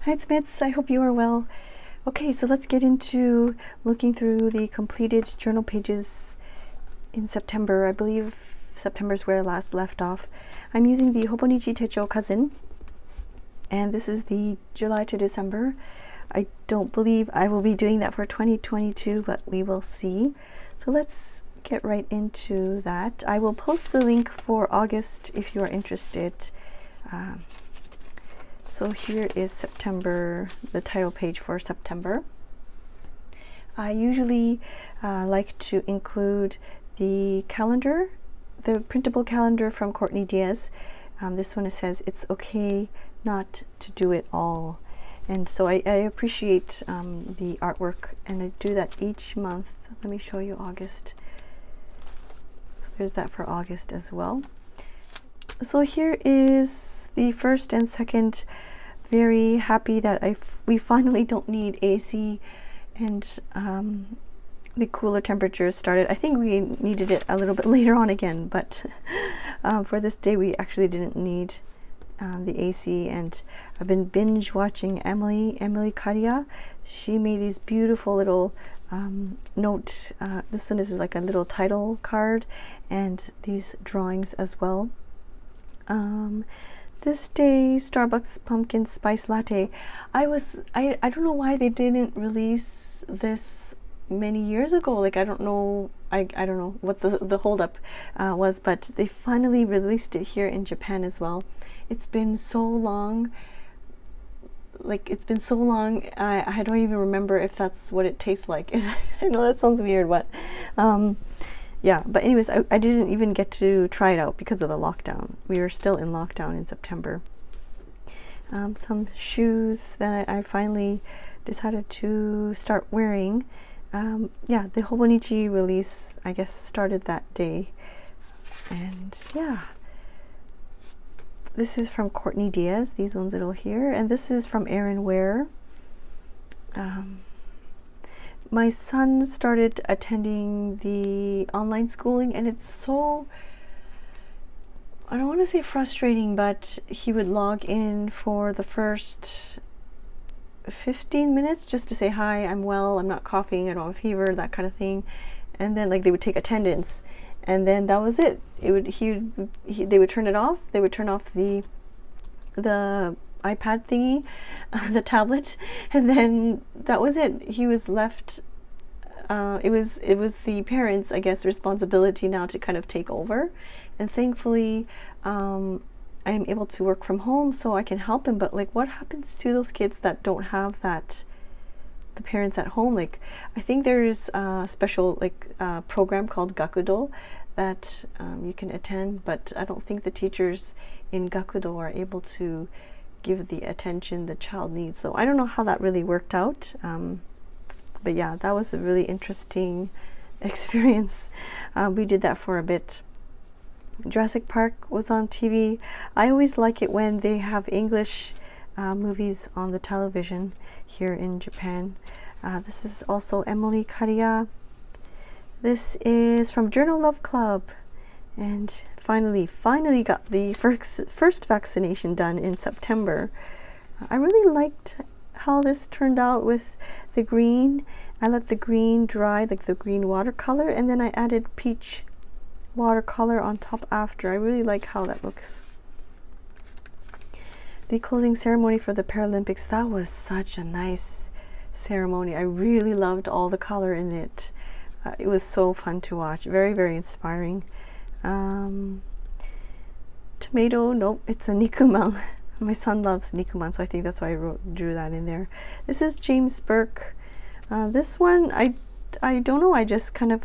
Hi, it's Mitz. I hope you are well. Okay, so let's get into looking through the completed journal pages in September. I believe September is where I last left off. I'm using the Hobonichi Techo Cousin, and this is the July to December. I don't believe I will be doing that for 2022, but we will see. So let's get right into that. I will post the link for August if you are interested. So here is September, the title page for September. I usually like to include the calendar, the printable calendar from Courtney Diaz. This one, it says, "It's okay not to do it all." And so I appreciate the artwork, and I do that each month. Let me show you August. So there's that for August as well. So here is the first and second. Very happy that we finally don't need AC, and the cooler temperatures started. I think we needed it a little bit later on again, but for this day we actually didn't need the AC. And I've been binge watching Emily Caria. She made these beautiful little note. This one is like a little title card, and these drawings as well. This day, Starbucks pumpkin spice latte. I don't know why they didn't release this many years ago. Like, I don't know what the holdup was, but they finally released it here in Japan as well. It's been so long. I don't even remember if that's what it tastes like. I know that sounds weird, but yeah, but anyways, I didn't even get to try it out because of the lockdown. We were still in lockdown in September. Some shoes that I finally decided to start wearing. Yeah, the Hobonichi release, I guess, started that day. And yeah, this is from Courtney Diaz, these ones little here. And this is from Erin Ware. My son started attending the online schooling, and it's so, I don't want to say frustrating, but he would log in for the first 15 minutes just to say, "Hi, I'm well, I'm not coughing, I don't have a fever," that kind of thing. And then like they would take attendance, and then that was it. They would turn it off. They would turn off the iPad thingy, the tablet, and then that was it. He was left. It was the parents', I guess, responsibility now to kind of take over. And thankfully, I am able to work from home, so I can help him. But like, what happens to those kids that don't have that, the parents at home? Like, I think there's a special program called Gakudo that you can attend, but I don't think the teachers in Gakudo are able to give the attention the child needs. So I don't know how that really worked out. But yeah, that was a really interesting experience. We did that for a bit. Jurassic Park was on TV. I always like it when they have English movies on the television here in Japan. This is also Emily Caria. This is from Journal Love Club. And finally got the first vaccination done in September. I really liked how this turned out with the green. I let the green dry, like the green watercolor, and then I added peach watercolor on top after. I really like how that looks. The closing ceremony for the Paralympics, that was such a nice ceremony. I really loved all the color in it. It was so fun to watch. Very, very inspiring. Tomato, nope, it's a nikuman. My son loves nikuman, so I think that's why I drew that in there. This is James Burke. This one, I don't know, I just kind of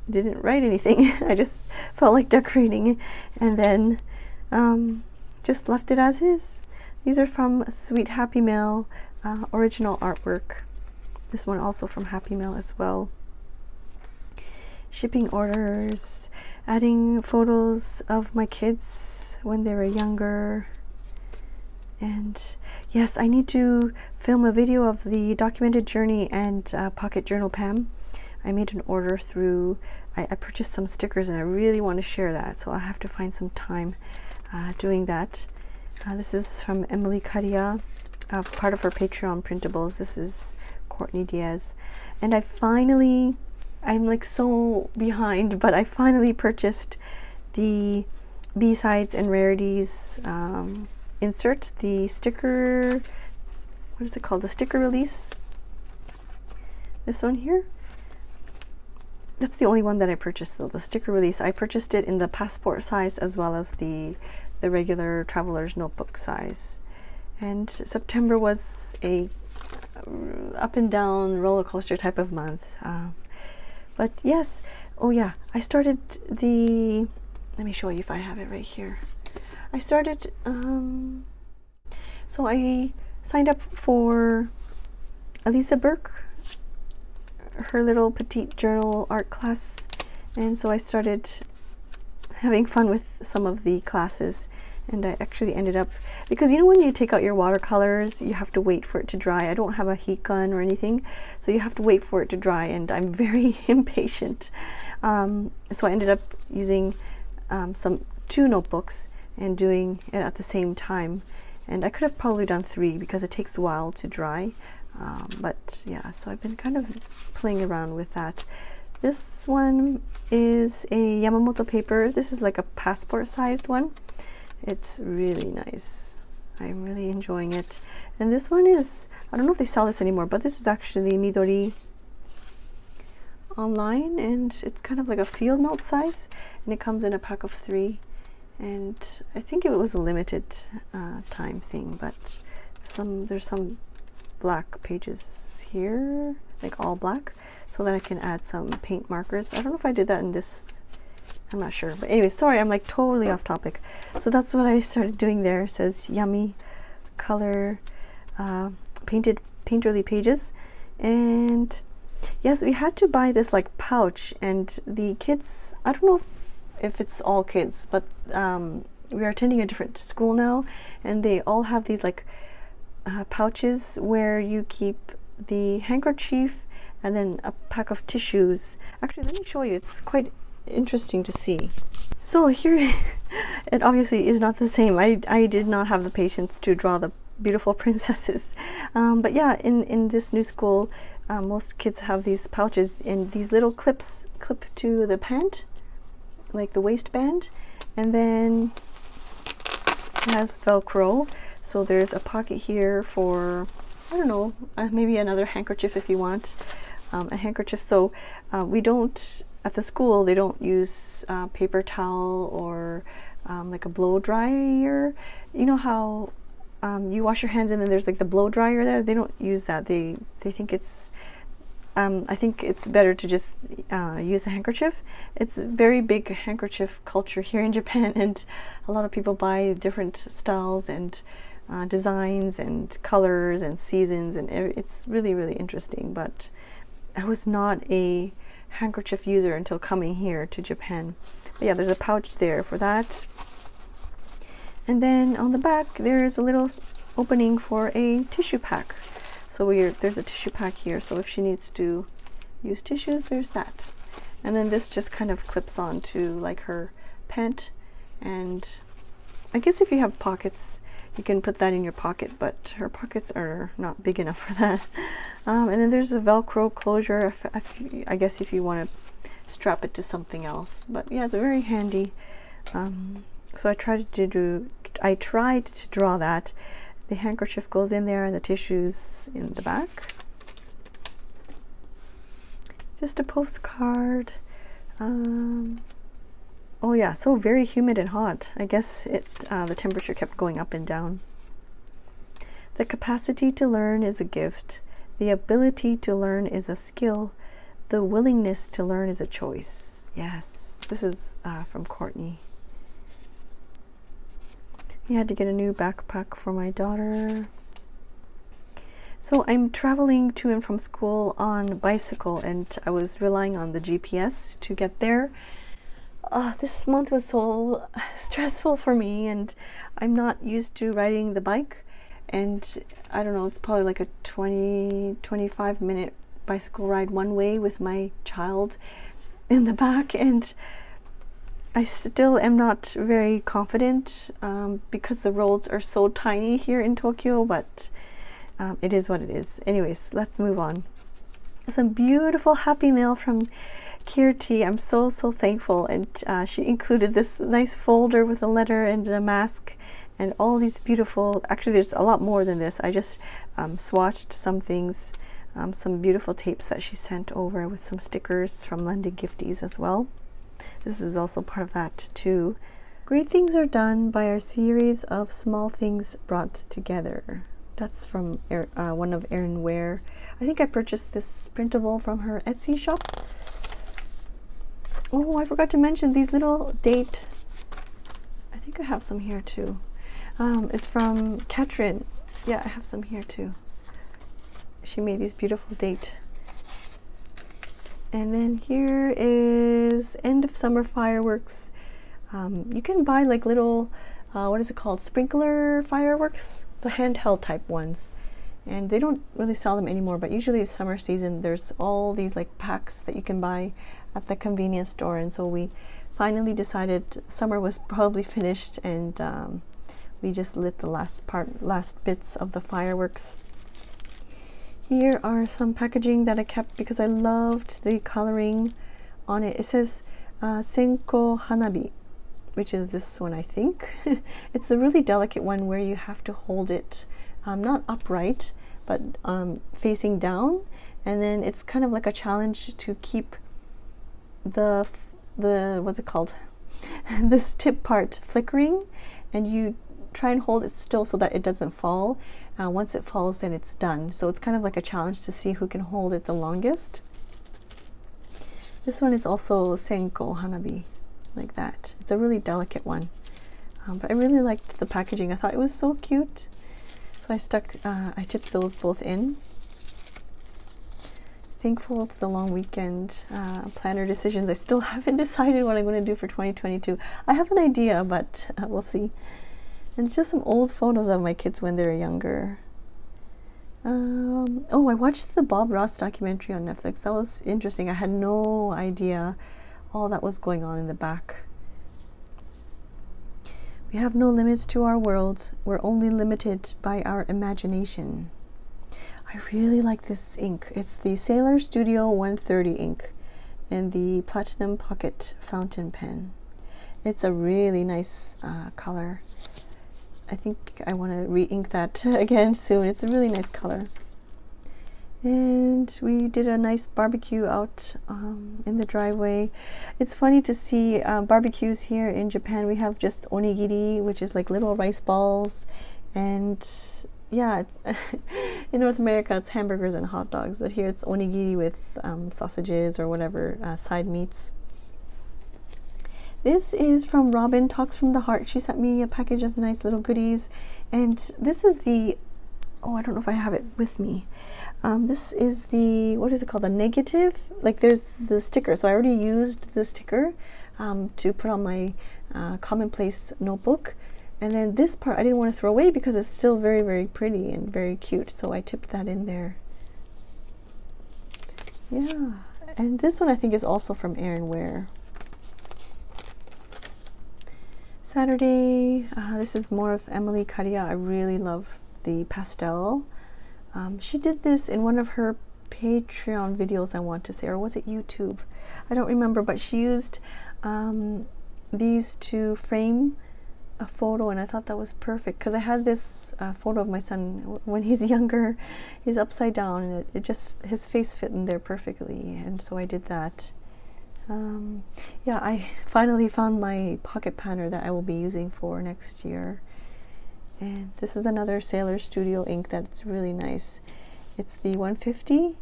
didn't write anything. I just felt like decorating, and then just left it as is. These are from Sweet Happy Mail, original artwork. This one also from Happy Mail as well. Shipping orders, adding photos of my kids when they were younger. And yes, I need to film a video of the documented journey and pocket journal Pam. I made an order through, I purchased some stickers, and I really want to share that, so I'll have to find some time doing that. This is from Emily Caria. part of her Patreon printables. This is Courtney Diaz. And I'm like so behind, but I finally purchased the B-Sides and Rarities insert, the sticker, what is it called? The sticker release. This one here. That's the only one that I purchased though, the sticker release. I purchased it in the passport size as well as the regular traveler's notebook size. And September was a up and down roller coaster type of month. But yes, oh yeah, I started the, let me show you if I have it right here. I started, so I signed up for Elisa Burke, her little petite journal art class, and so I started having fun with some of the classes. And I actually ended up, because you know when you take out your watercolors, you have to wait for it to dry. I don't have a heat gun or anything, so you have to wait for it to dry, and I'm very impatient. So I ended up using two notebooks and doing it at the same time. And I could have probably done 3 because it takes a while to dry. But yeah, so I've been kind of playing around with that. This one is a Yamamoto paper. This is like a passport sized one. It's really nice. I'm really enjoying it. And this one is, I don't know if they sell this anymore, but this is actually Midori online, and it's kind of like a field note size, and it comes in a pack of 3. And I think it was a limited time thing, but there's some black pages here, like all black, so that I can add some paint markers. I don't know if I did that in this, I'm not sure, but anyway, sorry, I'm like totally off topic. So that's what I started doing there. It says Yummy Color painterly pages. And yes, we had to buy this like pouch, and the kids, I don't know if it's all kids, but we are attending a different school now, and they all have these like pouches where you keep the handkerchief and then a pack of tissues. Actually, let me show you, it's quite interesting to see. So here it obviously is not the same. I did not have the patience to draw the beautiful princesses, but yeah, in this new school, most kids have these pouches, and these little clips clip to the pant, like the waistband, and then it has Velcro, so there's a pocket here for, I don't know, maybe another handkerchief if you want a handkerchief. So we don't, at the school, they don't use paper towel or like a blow dryer. You know how you wash your hands and then there's like the blow dryer there? They don't use that. They think it's, I think it's better to just use a handkerchief. It's a very big handkerchief culture here in Japan, and a lot of people buy different styles and designs and colors and seasons, and it's really, really interesting. But I was not a handkerchief user until coming here to Japan. But yeah, there's a pouch there for that. And then on the back, there's a little opening for a tissue pack. So there's a tissue pack here, so if she needs to use tissues, there's that. And then this just kind of clips on to like her pant, and I guess if you have pockets, you can put that in your pocket, but her pockets are not big enough for that. And then there's a Velcro closure, I guess if you want to strap it to something else. But yeah, it's a very handy. So I tried to draw that. The handkerchief goes in there and the tissues in the back. Just a postcard. Oh yeah, so very humid and hot. I guess the temperature kept going up and down. The capacity to learn is a gift. The ability to learn is a skill. The willingness to learn is a choice. Yes, this is from Courtney. I had to get a new backpack for my daughter. So I'm traveling to and from school on a bicycle, and I was relying on the GPS to get there. This month was so stressful for me, and I'm not used to riding the bike, and I don't know, it's probably like a 20-25 minute bicycle ride one way with my child in the back, and I still am not very confident because the roads are so tiny here in Tokyo, but it is what it is. Anyways, let's move on. Some beautiful happy mail from Kirti. I'm so thankful, and she included this nice folder with a letter and a mask and all these beautiful, actually there's a lot more than this. I just swatched some things, some beautiful tapes that she sent over with some stickers from London Gifties as well. This is also part of that too. Great things are done by our series of small things brought together. That's from one of Erin Ware. I think I purchased this printable from her Etsy shop. Oh, I forgot to mention these little date. I think I have some here too. It's from Katrin. Yeah, I have some here too. She made these beautiful date. And then here is end of summer fireworks. You can buy like little, what is it called? Sprinkler fireworks, the handheld type ones. And they don't really sell them anymore, but usually it's summer season. There's all these like packs that you can buy at the convenience store. And so we finally decided summer was probably finished, and we just lit the last bits of the fireworks. Here are some packaging that I kept because I loved the coloring on it. It says Senko Hanabi, which is this one, I think. It's a really delicate one where you have to hold it not upright, but facing down, and then it's kind of like a challenge to keep the what's it called? This tip part flickering, and you try and hold it still so that it doesn't fall. Once it falls, then it's done. So it's kind of like a challenge to see who can hold it the longest. This one is also Senko Hanabi, like that. It's a really delicate one. But I really liked the packaging. I thought it was so cute. So I tipped those both in. Thankful to the long weekend planner decisions. I still haven't decided what I'm going to do for 2022. I have an idea, but we'll see. And it's just some old photos of my kids when they were younger. Oh, I watched the Bob Ross documentary on Netflix. That was interesting. I had no idea all that was going on in the back. We have no limits to our world. We're only limited by our imagination. I really like this ink. It's the Sailor Studio 130 ink and the Platinum Pocket fountain pen. It's a really nice color. I think I want to re-ink that again soon. It's a really nice color. And we did a nice barbecue out in the driveway. It's funny to see barbecues here in Japan. We have just onigiri, which is like little rice balls, and yeah, in North America it's hamburgers and hot dogs, but here it's onigiri with sausages or whatever side meats. This is from Robin Talks from the Heart. She sent me a package of nice little goodies, and this is the, oh, I don't know if I have it with me. This is the, what is it called? The negative? Like there's the sticker. So I already used the sticker to put on my commonplace notebook. And then this part I didn't want to throw away because it's still very, very pretty and very cute. So I tipped that in there. Yeah. And this one I think is also from Erin Ware. Saturday. This is more of Emily Caria. I really love the pastel. She did this in one of her Patreon videos, I want to say, or was it YouTube? I don't remember, but she used these to frame a photo, and I thought that was perfect because I had this photo of my son when he's younger. He's upside down, and it just, his face fit in there perfectly, and so I did that. Yeah, I finally found my pocket planner that I will be using for next year. And this is another Sailor Studio ink that's really nice. It's the 150,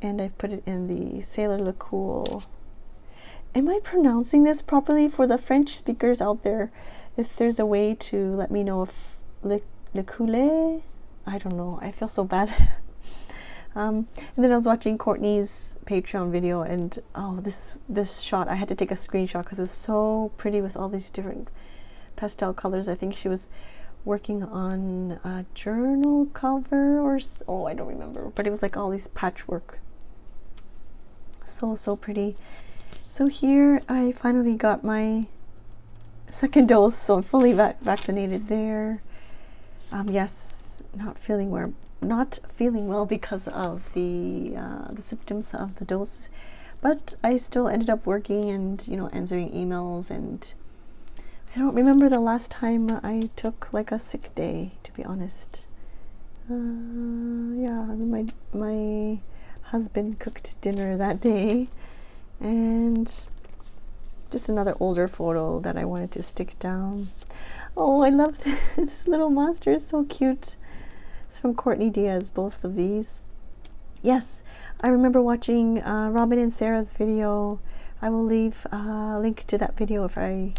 and I've put it in the Sailor Le Cool. Am I pronouncing this properly for the French speakers out there? If there's a way to let me know if Le Cool, I don't know. I feel so bad. And then I was watching Courtney's Patreon video, and oh, this shot, I had to take a screenshot because it was so pretty with all these different pastel colors. I think she was working on a journal cover, or oh, I don't remember, but it was like all these patchwork. So pretty. So here I finally got my second dose, so I'm fully vaccinated there. Yes, not feeling not feeling well because of the symptoms of the dose, but I still ended up working and, you know, answering emails, and I don't remember the last time I took like a sick day, to be honest. Yeah, my husband cooked dinner that day, and just another older photo that I wanted to stick down. Oh, I love this little monster, it's so cute. It's from Courtney Diaz, both of these. Yes, I remember watching Robin and Sarah's video. I will leave a link to that video if I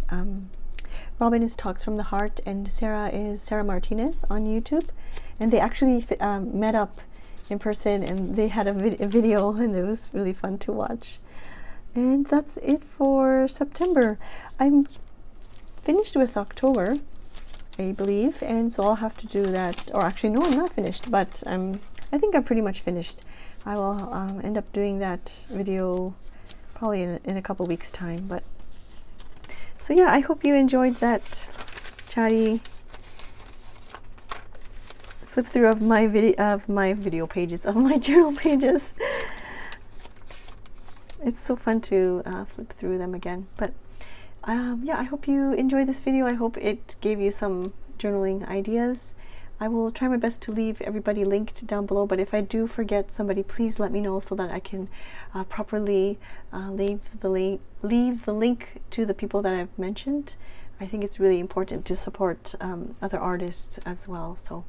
Robin is Talks from the Heart, and Sarah is Sarah Martinez on YouTube, and they actually met up in person, and they had a video, and it was really fun to watch. And that's it for September. I'm finished with October, I believe, and so I'll have to do that, or actually no, I'm not finished, but I think I'm pretty much finished. I will end up doing that video probably in a couple weeks time. But so yeah, I hope you enjoyed that chatty flip through of my video pages, of my journal pages. It's so fun to flip through them again. But yeah, I hope you enjoyed this video. I hope it gave you some journaling ideas. I will try my best to leave everybody linked down below, but if I do forget somebody, please let me know so that I can properly leave the link to the people that I've mentioned. I think it's really important to support other artists as well. So,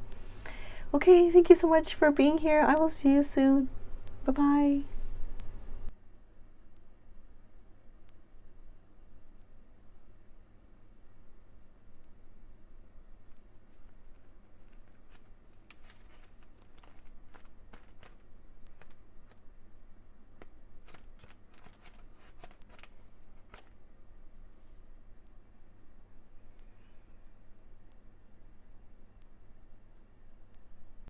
okay, thank you so much for being here. I will see you soon. Bye-bye.